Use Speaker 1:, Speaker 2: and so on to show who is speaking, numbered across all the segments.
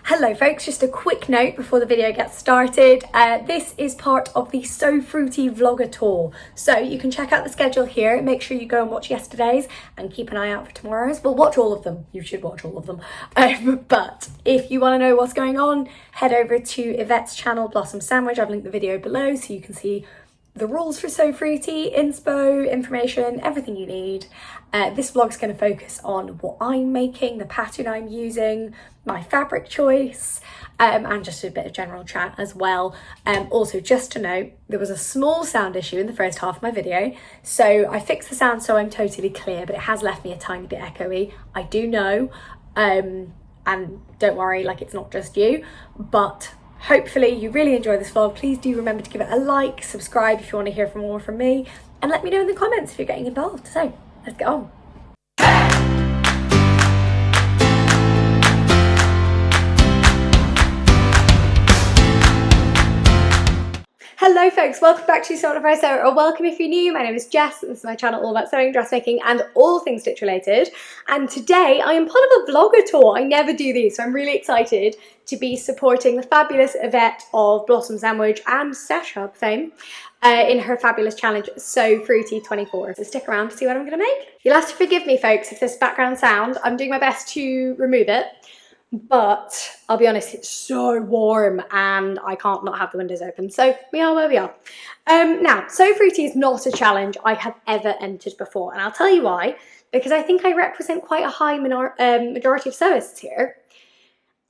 Speaker 1: Hello folks, just a quick note before the video gets started. This is part of the So Fruity Vlogger Tour. So you can check out the schedule here. Make sure you go and watch yesterday's and keep an eye out for tomorrow's. Well, watch all of them. You should watch all of them. But if you want to know what's going on, head over to Yvette's channel, Blossom Sandwich. I've linked the video below so you can see the rules for So Fruity, inspo, information, everything you need. This vlog's going to focus on what I'm making, the pattern I'm using, my fabric choice, and just a bit of general chat as well. Also, just to note, there was a small sound issue in the first half of my video, so I fixed the sound so I'm totally clear, but it has left me a tiny bit echoey. I do know, and don't worry, like, it's not just you, but hopefully you really enjoy this vlog. Please do remember to give it a like, subscribe if you want to hear more from me, and let me know in the comments if you're getting involved. So let's get on. Hello folks, welcome back to Sew What I Sew, or welcome if you're new. My name is Jess and this is my channel all about sewing, dressmaking and all things stitch related. And today I am part of a vlogger tour. I never do these, so I'm really excited to be supporting the fabulous Yvette of Blossom Sandwich and Stash Hub fame in her fabulous challenge So Fruity 24. So stick around to see what I'm going to make. You'll have to forgive me folks if there's background sound. I'm doing my best to remove it. But I'll be honest, it's so warm and I can't not have the windows open. So we are where we are. Now, So Fruity is not a challenge I have ever entered before. And I'll tell you why. Because I think I represent quite a high majority of sewists here.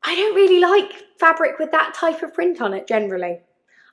Speaker 1: I don't really like fabric with that type of print on it generally.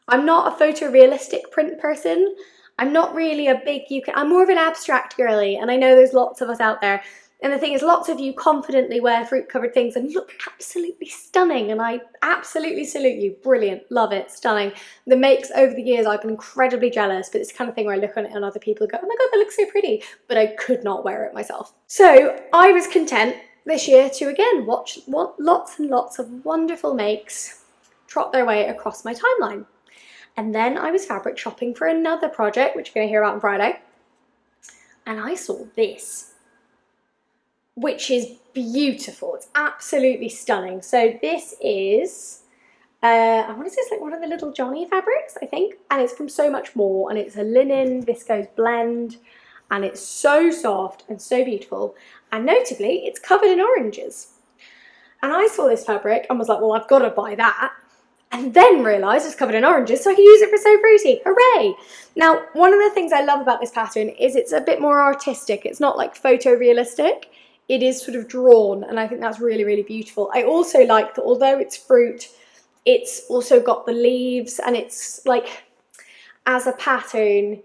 Speaker 1: I'm not a photorealistic print person. I'm not really a big I'm more of an abstract girly. And I know there's lots of us out there. And the thing is, lots of you confidently wear fruit-covered things and look absolutely stunning, and I absolutely salute you. Brilliant, love it, stunning. The makes over the years, I've been incredibly jealous, but it's the kind of thing where I look on it and other people go, oh my god, that looks so pretty, but I could not wear it myself. So I was content this year to again watch lots and lots of wonderful makes trot their way across my timeline. And then I was fabric shopping for another project, which you're going to hear about on Friday, and I saw this, which is beautiful. It's absolutely stunning. So this is, I want to say it's like one of the Little Johnny fabrics, I think, and it's from So Much More, and it's a linen viscose blend, and it's so soft and so beautiful, and notably, it's covered in oranges. And I saw this fabric and was like, well, I've got to buy that, and then realised it's covered in oranges, so I can use it for So Fruity. Hooray! Now, one of the things I love about this pattern is it's a bit more artistic. It's not like photorealistic. It is sort of drawn, and I think that's really, really beautiful. I also like that although it's fruit, it's also got the leaves, and it's like, as a pattern,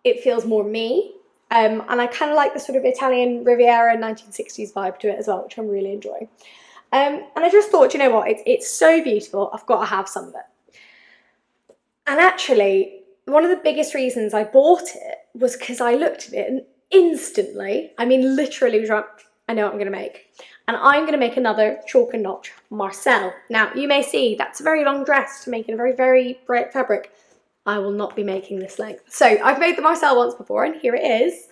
Speaker 1: it feels more me. And I kind of like the sort of Italian Riviera 1960s vibe to it as well, which I'm really enjoying. And I just thought, you know what, it's so beautiful, I've got to have some of it. And actually, one of the biggest reasons I bought it was because I looked at it and instantly, I mean literally, was like, I know what I'm going to make. And I'm going to make another chalk and notch Marcel. Now, you may see that's a very long dress to make in a very, very bright fabric. I will not be making this length. So I've made the Marcel once before, and here it is.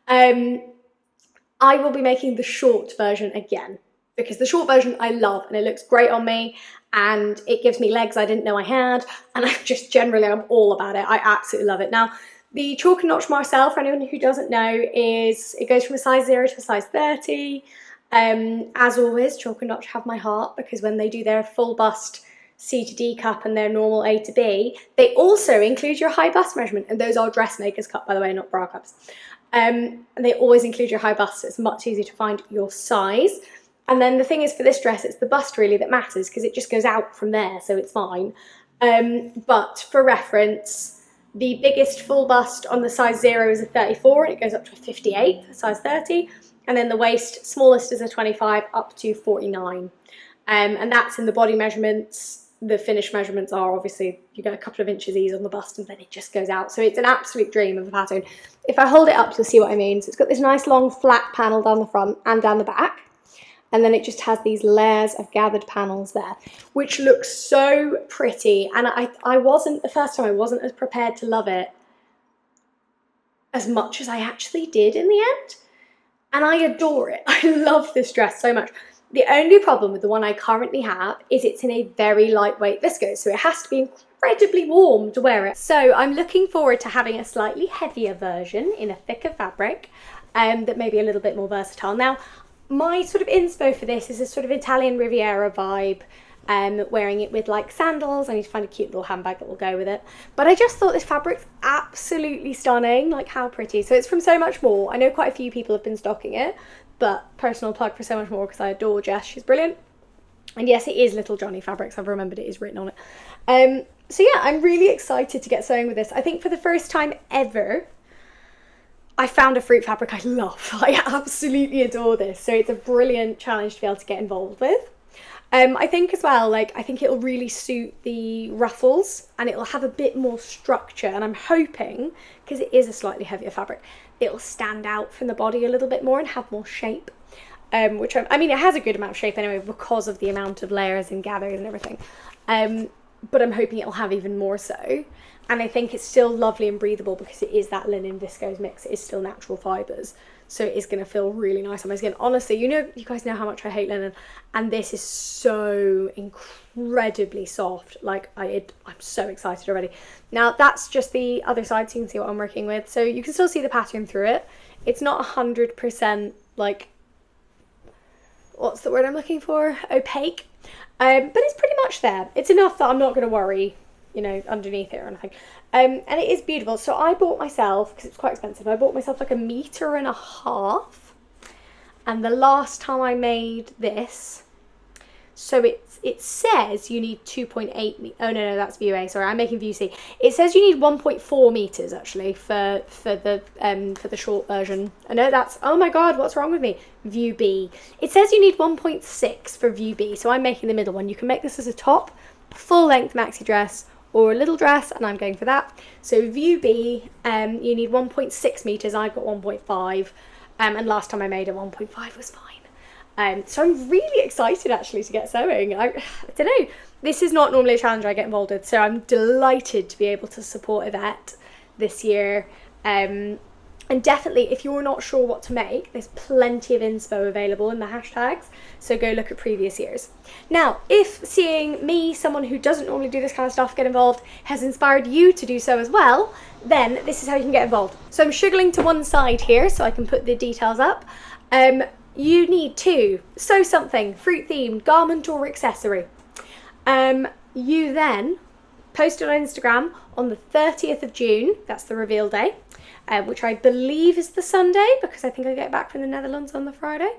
Speaker 1: I will be making the short version again, because the short version I love, and it looks great on me, and it gives me legs I didn't know I had, and I'm all about it. I absolutely love it. Now, the chalk and notch Marcel, for anyone who doesn't know, it goes from a size 0 to a size 30. As always, chalk and notch have my heart, because when they do their full bust C to D cup and their normal A to B, they also include your high bust measurement, and those are dressmaker's cup, by the way, not bra cups. And they always include your high bust, so it's much easier to find your size. And then the thing is, for this dress, it's the bust really that matters, because it just goes out from there, so it's fine. But for reference, the biggest full bust on the size 0 is a 34, and it goes up to a 58 for size 30. And then the waist, smallest is a 25 up to 49. And that's in the body measurements. The finished measurements are obviously, you get a couple of inches ease on the bust and then it just goes out. So it's an absolute dream of a pattern. If I hold it up, you'll see what I mean. So it's got this nice long flat panel down the front and down the back. And then it just has these layers of gathered panels there, which looks so pretty. And the first time I wasn't as prepared to love it as much as I actually did in the end. And I adore it. I love this dress so much. The only problem with the one I currently have is it's in a very lightweight viscose, so it has to be incredibly warm to wear it. So I'm looking forward to having a slightly heavier version in a thicker fabric that may be a little bit more versatile. Now, my sort of inspo for this is a sort of Italian Riviera vibe, wearing it with like sandals. I need to find a cute little handbag that will go with it. But I just thought this fabric's absolutely stunning, like how pretty. So it's from So Much More. I know quite a few people have been stocking it, but personal plug for So Much More because I adore Jess, she's brilliant. And yes, it is Little Johnny Fabrics, I've remembered it is written on it. So yeah, I'm really excited to get sewing with this. I think for the first time ever, I found a fruit fabric I love. I absolutely adore this. So it's a brilliant challenge to be able to get involved with. I think as well, like, I think it'll really suit the ruffles and it'll have a bit more structure, and I'm hoping, because it is a slightly heavier fabric, it'll stand out from the body a little bit more and have more shape, which I mean, it has a good amount of shape anyway because of the amount of layers and gathers and everything, but I'm hoping it'll have even more so. And I think it's still lovely and breathable because it is that linen viscose mix. It is still natural fibres. So it is going to feel really nice on my skin. Honestly, you guys know how much I hate linen. And this is so incredibly soft. Like, I'm so excited already. Now, that's just the other side so you can see what I'm working with. So you can still see the pattern through it. It's not 100% like, what's the word I'm looking for? Opaque. But it's pretty much there. It's enough that I'm not going to worry, you know, underneath it or anything. And it is beautiful. So I bought myself, because it's quite expensive, I bought myself like 1.5 meters. And the last time I made this, so it says you need 2.8 oh no, that's view A, sorry, I'm making view C. It says you need 1.4 meters actually for the short version. I know that's, oh my god, what's wrong with me? View B. It says you need 1.6 for view B, so I'm making the middle one. You can make this as a top, full length maxi dress, or a little dress, and I'm going for that. So view B, you need 1.6 meters. I've got 1.5, and last time I made it, 1.5 was fine. So I'm really excited actually to get sewing. I don't know, this is not normally a challenge I get involved with, so I'm delighted to be able to support Yvette this year. And definitely, if you're not sure what to make, there's plenty of inspo available in the hashtags, so go look at previous years. Now, if seeing me, someone who doesn't normally do this kind of stuff, get involved, has inspired you to do so as well, then this is how you can get involved. So I'm sugaring to one side here so I can put the details up. You need to sew something fruit-themed, garment or accessory. You then post it on Instagram on the 30th of June, that's the reveal day, which I believe is the Sunday because I think I get back from the Netherlands on the Friday.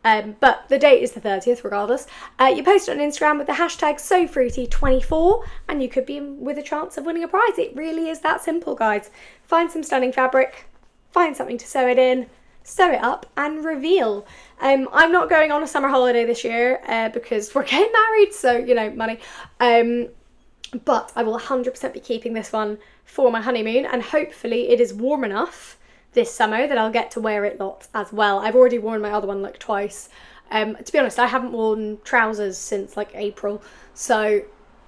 Speaker 1: But the date is the 30th regardless. You post it on Instagram with the hashtag SewFruity24 and you could be in with a chance of winning a prize. It really is that simple, guys. Find some stunning fabric, find something to sew it in, sew it up and reveal. I'm not going on a summer holiday this year because we're getting married, so, you know, money. But I will 100% be keeping this one for my honeymoon, and hopefully it is warm enough this summer that I'll get to wear it lots as well. I've already worn my other one like twice. To be honest, I haven't worn trousers since like April, so,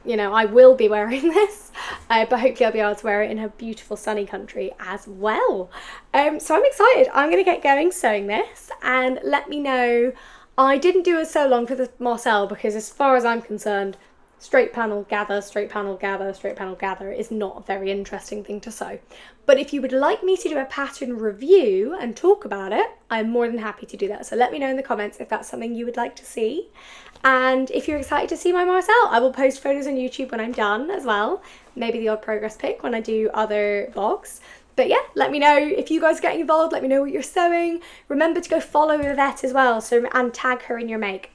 Speaker 1: you know, I will be wearing this, but hopefully I'll be able to wear it in a beautiful sunny country as well. So I'm excited. I'm going to get going sewing this, and let me know. I didn't do it so long for the Marcel because as far as I'm concerned, straight panel gather, straight panel gather, straight panel gather is not a very interesting thing to sew. But if you would like me to do a pattern review and talk about it, I'm more than happy to do that. So let me know in the comments if that's something you would like to see. And if you're excited to see my Marcel, I will post photos on YouTube when I'm done as well. Maybe the odd progress pic when I do other vlogs. But yeah, let me know if you guys are getting involved. Let me know what you're sewing. Remember to go follow Yvette as well, and tag her in your make.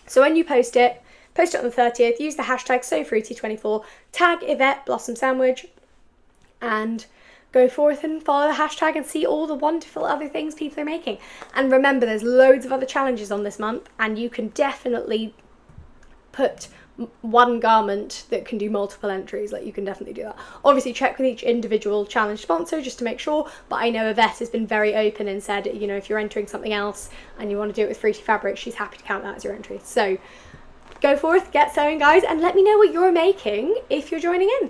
Speaker 1: So when you post it on the 30th, use the hashtag SewFruity24, tag Yvette Blossom Sandwich, and go forth and follow the hashtag and see all the wonderful other things people are making. And remember, there's loads of other challenges on this month, and you can definitely put one garment that can do multiple entries. Like, you can definitely do that. Obviously check with each individual challenge sponsor just to make sure, but I know Yvette has been very open and said, you know, if you're entering something else and you want to do it with Fruity Fabric, she's happy to count that as your entry. So go forth, get sewing, guys, and let me know what you're making if you're joining in.